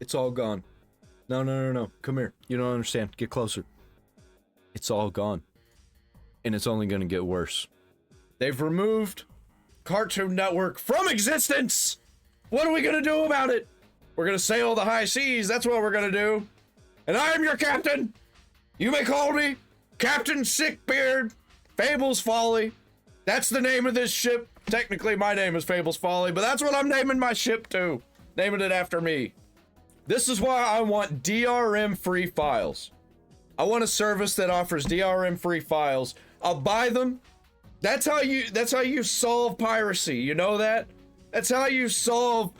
It's all gone. No, no, no, no. Come here. You don't understand. Get closer. It's all gone. And it's only gonna get worse. They've removed Cartoon Network from existence! What are we gonna do about it? We're gonna sail the high seas, that's what we're gonna do. And I am your captain! You may call me Captain Sickbeard, Fable's Folly. That's the name of this ship. Technically my name is Fable's Folly, but that's what I'm naming my ship to. Naming it after me. This is why I want DRM free files. I want a service that offers DRM free files. I'll buy them. That's how you solve piracy, you know that? That's how you solve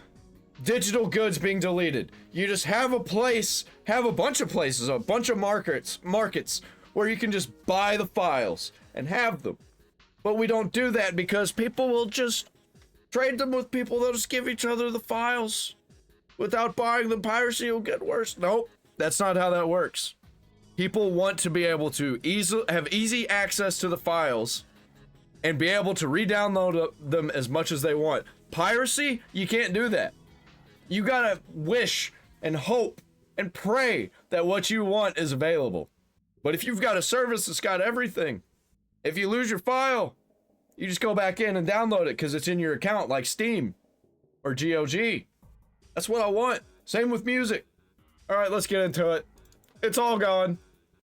digital goods being deleted. You just have a place, have a bunch of places, a bunch of markets where you can just buy the files and have them. But we don't do that because people will just trade them with people. They'll just give each other the files. Without buying them, piracy will get worse. Nope, that's not how that works. People want to be able to have easy access to the files and be able to re-download them as much as they want. Piracy, you can't do that. You gotta wish and hope and pray that what you want is available. But if you've got a service that's got everything, if you lose your file, you just go back in and download it because it's in your account like Steam or GOG. That's what I want. Same with music. All right, let's get into it. It's all gone.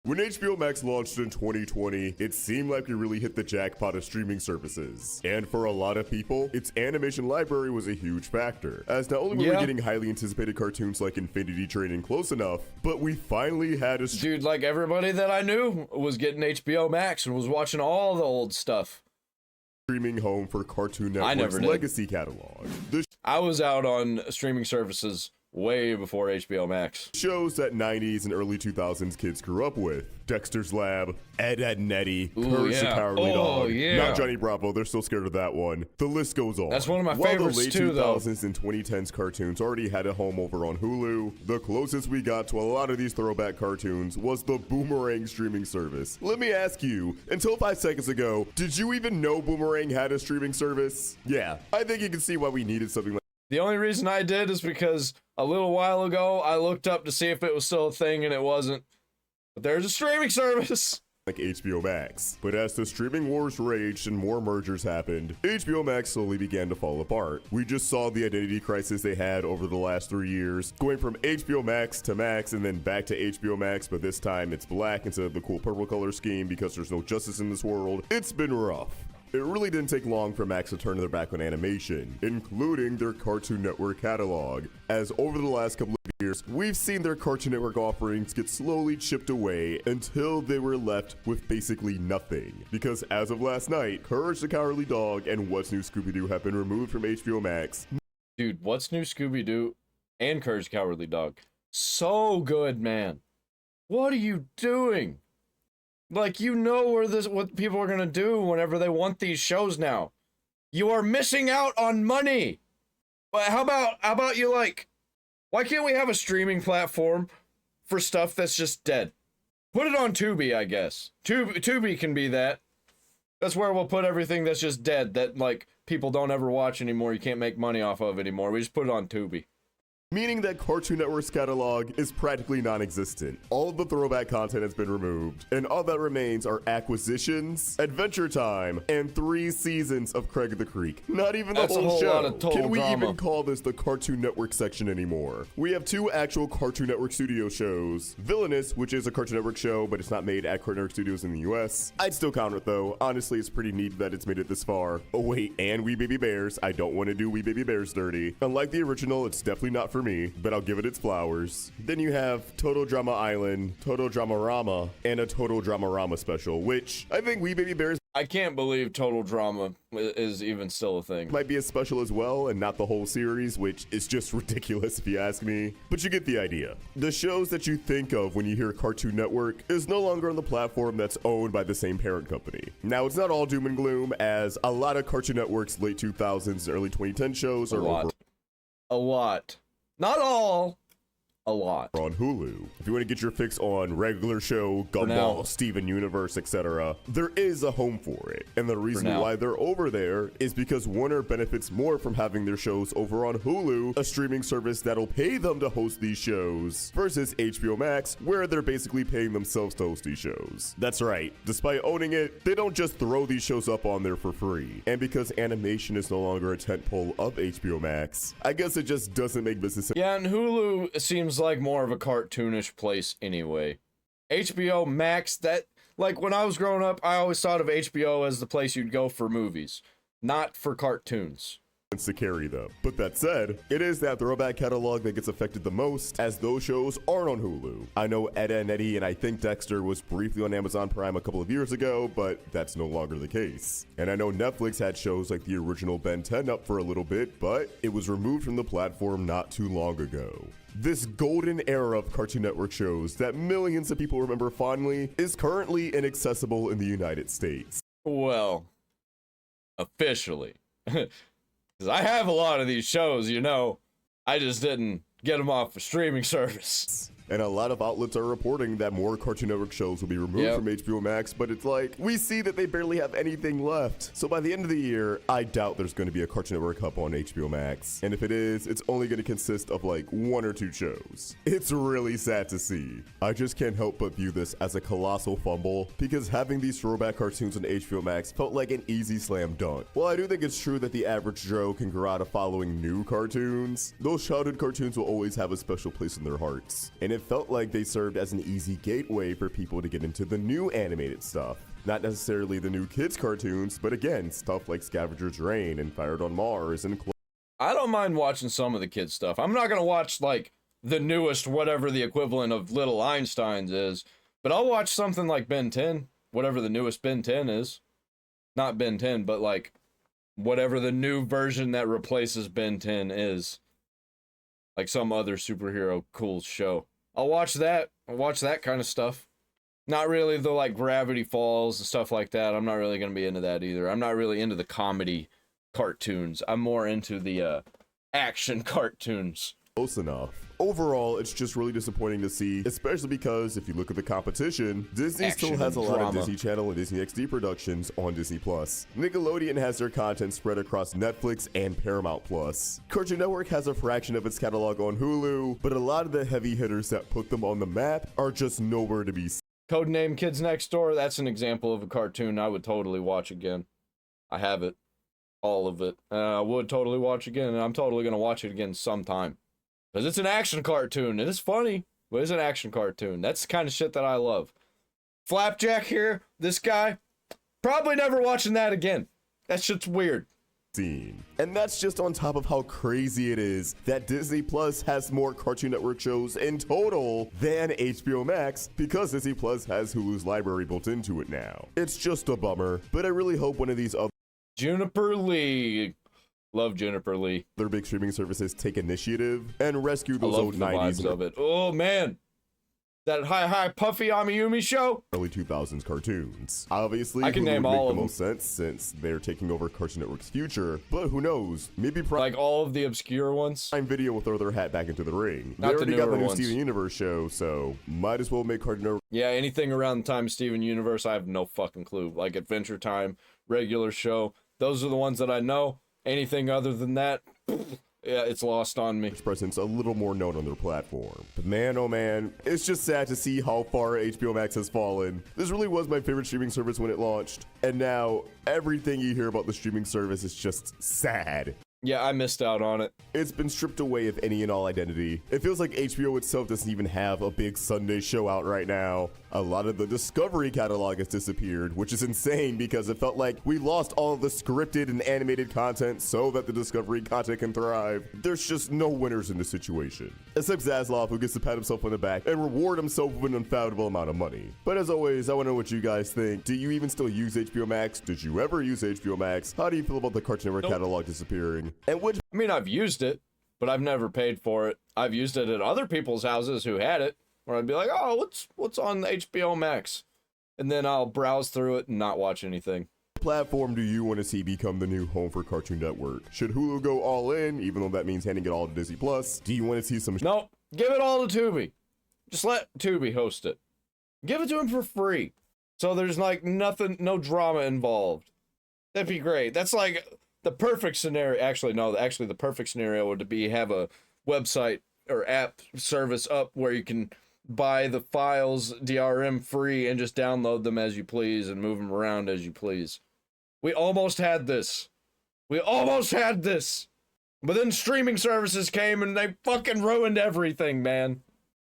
When HBO Max launched in 2020, it seemed like we really hit the jackpot of streaming services. And for a lot of people, its animation library was a huge factor, as not only were we getting highly anticipated cartoons like Infinity Train and Close Enough, but we finally had a dude, like everybody that I knew was getting HBO Max and was watching all the old stuff. Streaming home for Cartoon Network's legacy catalog. I was out on streaming services way before HBO Max. Shows that 90s and early 2000s kids grew up with. Dexter's Lab, Ed, Edd and Eddy, Courage the Cowardly Dog. Not Johnny Bravo, they're still scared of that one. The list goes on. That's one of my favorites too, though. While the late 2000s and 2010s cartoons already had a home over on Hulu, the closest we got to a lot of these throwback cartoons was the Boomerang streaming service. Let me ask you, until 5 seconds ago, did you even know Boomerang had a streaming service? Yeah, I think you can see why we needed something like the only reason I did is because a little while ago, I looked up to see if it was still a thing and it wasn't. But there's a streaming service. Like HBO Max. But as the streaming wars raged and more mergers happened, HBO Max slowly began to fall apart. We just saw the identity crisis they had over the last 3 years, going from HBO Max to Max and then back to HBO Max, but this time it's black instead of the cool purple color scheme because there's no justice in this world. It's been rough. It really didn't take long for Max to turn their back on animation, including their Cartoon Network catalog, as over the last couple of years, we've seen their Cartoon Network offerings get slowly chipped away until they were left with basically nothing. Because as of last night, Courage the Cowardly Dog and What's New Scooby-Doo have been removed from HBO Max. Dude, What's New Scooby-Doo and Courage the Cowardly Dog. So good, man. What are you doing? Like, you know what people are gonna do whenever they want these shows now. You are missing out on money. But how about you, like, why can't we have a streaming platform for stuff that's just dead? Put it on Tubi, I guess. Tubi can be that. That's where we'll put everything that's just dead, that, like, people don't ever watch anymore, you can't make money off of anymore. We just put it on Tubi. Meaning that Cartoon Network's catalog is practically non-existent. All of the throwback content has been removed, and all that remains are acquisitions, Adventure Time, and 3 seasons of Craig of the Creek. Not even the whole show. Can we even call this the Cartoon Network section anymore? We have 2 actual Cartoon Network studio shows. Villainous, which is a Cartoon Network show, but it's not made at Cartoon Network Studios in the US. I'd still count it though. Honestly, it's pretty neat that it's made it this far. Oh wait, and We Baby Bears. I don't want to do We Baby Bears dirty. Unlike the original, it's definitely not for me, but I'll give it its flowers. Then you have Total Drama Island, Total Dramarama, and a Total Dramarama special, which I think We Baby Bears I can't believe Total Drama is even still a thing. Might be a special as well, and not the whole series, which is just ridiculous if you ask me. But you get the idea. The shows that you think of when you hear Cartoon Network is no longer on the platform that's owned by the same parent company. Now, it's not all doom and gloom, as a lot of Cartoon Network's late 2000s and early 2010 shows are over. A lot. Not all, a lot. On Hulu. If you want to get your fix on regular show, now. Gumball, Steven Universe, etc., there is a home for it. And the reason why they're over there is because Warner benefits more from having their shows over on Hulu, a streaming service that'll pay them to host these shows, versus HBO Max, where they're basically paying themselves to host these shows. That's right. Despite owning it, they don't just throw these shows up on there for free. And because animation is no longer a tentpole of HBO Max, I guess it just doesn't make business sense. Yeah, and Hulu seems like more of a cartoonish place anyway. HBO Max, that, like, when I was growing up, I always thought of HBO as the place you'd go for movies, not for cartoons. To carry them. But that said, it is that throwback catalog that gets affected the most, as those shows aren't on Hulu. I know Ed and Eddie and I think Dexter was briefly on Amazon Prime a couple of years ago, but that's no longer the case. And I know Netflix had shows like the original Ben 10 up for a little bit, but it was removed from the platform not too long ago. This golden era of Cartoon Network shows that millions of people remember fondly is currently inaccessible in the United States. Well, officially. Because I have a lot of these shows, you know. I just didn't get them off a streaming service. And a lot of outlets are reporting that more Cartoon Network shows will be removed from HBO Max, but it's like, we see that they barely have anything left. So by the end of the year, I doubt there's going to be a Cartoon Network hub on HBO Max. And if it is, it's only going to consist of like 1 or 2 shows. It's really sad to see. I just can't help but view this as a colossal fumble, because having these throwback cartoons on HBO Max felt like an easy slam dunk. While I do think it's true that the average Joe can grow out of following new cartoons, those childhood cartoons will always have a special place in their hearts. And it felt like they served as an easy gateway for people to get into the new animated stuff. Not necessarily the new kids cartoons, but again, stuff like Scavenger's Reign and Fired on Mars and I don't mind watching some of the kids stuff. I'm not gonna watch like the newest whatever the equivalent of Little Einsteins is, but I'll watch something like Ben 10, whatever the newest Ben 10 is. Not Ben 10, but like whatever the new version that replaces Ben 10 is. Like some other superhero cool show. I'll watch that. I'll watch that kind of stuff. Not really the like Gravity Falls and stuff like that. I'm not really going to be into that either. I'm not really into the comedy cartoons. I'm more into the action cartoons. Close enough. Overall, it's just really disappointing to see, especially because if you look at the competition, Disney still has a lot of Disney Channel and Disney XD productions on Disney+. Nickelodeon has their content spread across Netflix and Paramount+. Cartoon Network has a fraction of its catalog on Hulu, but a lot of the heavy hitters that put them on the map are just nowhere to be seen. Codename Kids Next Door, that's an example of a cartoon I would totally watch again. I have it. All of it. I would totally watch again, and I'm totally going to watch it again sometime. Because it's an action cartoon. It is funny, but it's an action cartoon. That's the kind of shit that I love. Flapjack here, this guy, probably never watching that again. That shit's weird. And that's just on top of how crazy it is that Disney Plus has more Cartoon Network shows in total than HBO Max, because Disney Plus has Hulu's library built into it now. It's just a bummer, but I really hope one of these other Juniper Lee. Love Juniper Lee. Their big streaming services take initiative and rescue those old 90s vibes of it. Oh man, that Hi Puffy Amiyumi show. Early 2000s cartoons. Obviously, I can name all of them. Most sense since they're taking over Cartoon Network's future. But who knows? Maybe like all of the obscure ones. Prime Video will throw their hat back into the ring. Not they already got the new ones. Steven Universe show, so might as well make Cartoon Network. Yeah, anything around the time of Steven Universe, I have no fucking clue. Like Adventure Time, regular show. Those are the ones that I know. Anything other than that, yeah, it's lost on me. Presence a little more known on their platform. But man, oh man, it's just sad to see how far HBO Max has fallen. This really was my favorite streaming service when it launched, and now everything you hear about the streaming service is just sad. Yeah, I missed out on it. It's been stripped away of any and all identity. It feels like HBO itself doesn't even have a big Sunday show out right now. A lot of the Discovery catalog has disappeared, which is insane because it felt like we lost all of the scripted and animated content so that the Discovery content can thrive. There's just no winners in this situation. Except Zaslav, who gets to pat himself on the back and reward himself with an unfathomable amount of money. But as always, I want to know what you guys think. Do you even still use HBO Max? Did you ever use HBO Max? How do you feel about the Cartoon Network catalog disappearing? And which I mean, I've used it, but I've never paid for it. I've used it at other people's houses who had it, where I'd be like, oh, what's on HBO Max? And then I'll browse through it and not watch anything. platform do you want to see become the new home for Cartoon Network? Should Hulu go all in, even though that means handing it all to Disney Plus? Do you want to see some Nope. Give it all to Tubi. Just let Tubi host it. Give it to him for free. So there's like nothing, no drama involved. That'd be great. That's like the perfect scenario. Actually, no, actually the perfect scenario would be have a website or app service up where you can buy the files DRM free and just download them as you please and move them around as you please. We almost had this. We almost had this. But then streaming services came and they fucking ruined everything, man.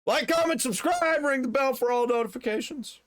Like, comment, subscribe, ring the bell for all notifications.